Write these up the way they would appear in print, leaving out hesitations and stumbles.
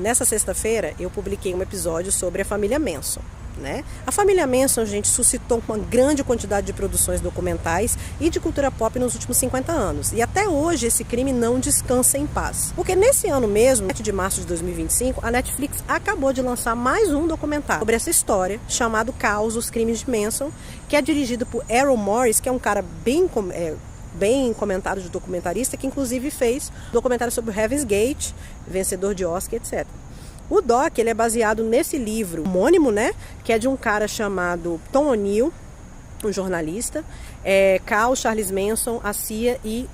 nessa sexta-feira eu publiquei um episódio sobre a família Manson. Né? A família Manson, gente, suscitou uma grande quantidade de produções documentais e de cultura pop nos últimos 50 anos. E até hoje esse crime não descansa em paz. Porque nesse ano mesmo, 7 de março de 2025, a Netflix acabou de lançar mais um documentário sobre essa história, chamado Caos, os Crimes de Manson, que é dirigido por Errol Morris, que é um cara bem comentado de documentarista, que inclusive fez documentário sobre o Heaven's Gate, vencedor de Oscar, etc. O doc, ele é baseado nesse livro homônimo, né, que é de um cara chamado Tom O'Neill, um jornalista, Caos, Charles Manson, a CIA e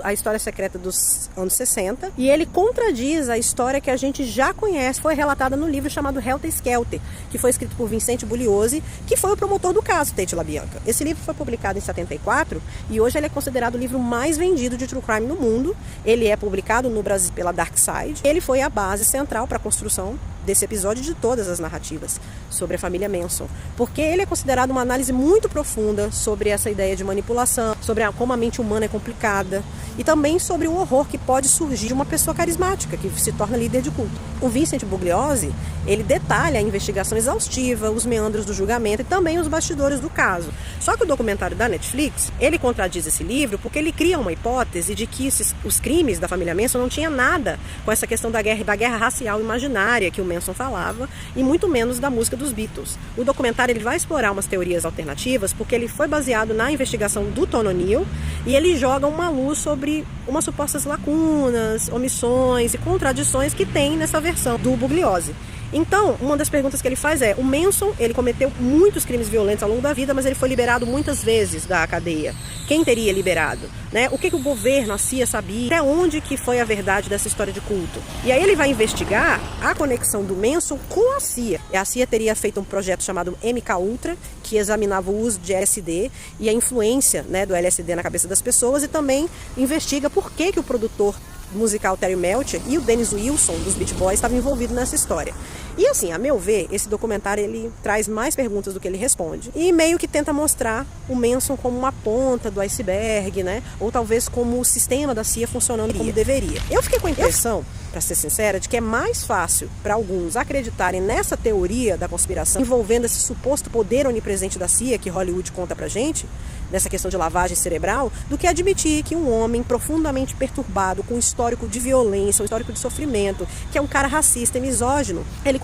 a história secreta dos anos 60, e ele contradiz a história que a gente já conhece, foi relatada no livro chamado Helter Skelter, que foi escrito por Vincente Bugliosi, que foi o promotor do caso Tate LaBianca. Esse livro foi publicado em 74 e hoje ele é considerado o livro mais vendido de true crime no mundo. Ele é publicado no Brasil pela Dark Side. Ele foi a base central para a construção desse episódio de todas as narrativas sobre a família Manson, porque ele é considerado uma análise muito profunda sobre essa ideia de manipulação, sobre como a mente humana é complicada e também sobre o horror que pode surgir de uma pessoa carismática que se torna líder de culto. O Vincent Bugliosi, ele detalha a investigação exaustiva, os meandros do julgamento e também os bastidores do caso. Só que o documentário da Netflix, ele contradiz esse livro porque ele cria uma hipótese de que os crimes da família Manson não tinham nada com essa questão da guerra racial imaginária que o Manson falava, e muito menos da música dos Beatles. O documentário ele vai explorar umas teorias alternativas porque ele foi baseado na investigação do Tom O'Neill e ele joga uma luz sobre umas supostas lacunas, omissões e contradições que tem nessa versão do Bugliosi. Então, uma das perguntas que ele faz é, o Manson, ele cometeu muitos crimes violentos ao longo da vida, mas ele foi liberado muitas vezes da cadeia. Quem teria liberado? Né? O que o governo, a CIA, sabia? Até onde que foi a verdade dessa história de culto? E aí ele vai investigar a conexão do Manson com a CIA. E a CIA teria feito um projeto chamado MKUltra, que examinava o uso de LSD e a influência, né, do LSD na cabeça das pessoas, e também investiga por que o produtor musical Terry Melcher e o Dennis Wilson dos Beach Boys estavam envolvidos nessa história. E assim, a meu ver, esse documentário ele traz mais perguntas do que ele responde e meio que tenta mostrar o Manson como uma ponta do iceberg, né? Ou talvez como o sistema da CIA funcionando como deveria. Eu fiquei com a impressão, para ser sincera, de que é mais fácil para alguns acreditarem nessa teoria da conspiração envolvendo esse suposto poder onipresente da CIA que Hollywood conta pra gente, nessa questão de lavagem cerebral, do que admitir que um homem profundamente perturbado, com um histórico de violência, um histórico de sofrimento, que é um cara racista e misógino, ele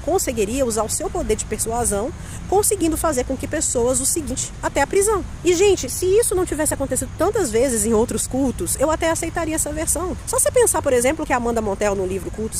conseguiria usar o seu poder de persuasão, conseguindo fazer com que pessoas o seguinte até a prisão. E, gente, se isso não tivesse acontecido tantas vezes em outros cultos, eu até aceitaria essa versão. Só você pensar, por exemplo, que a Amanda Montell, no livro Cultos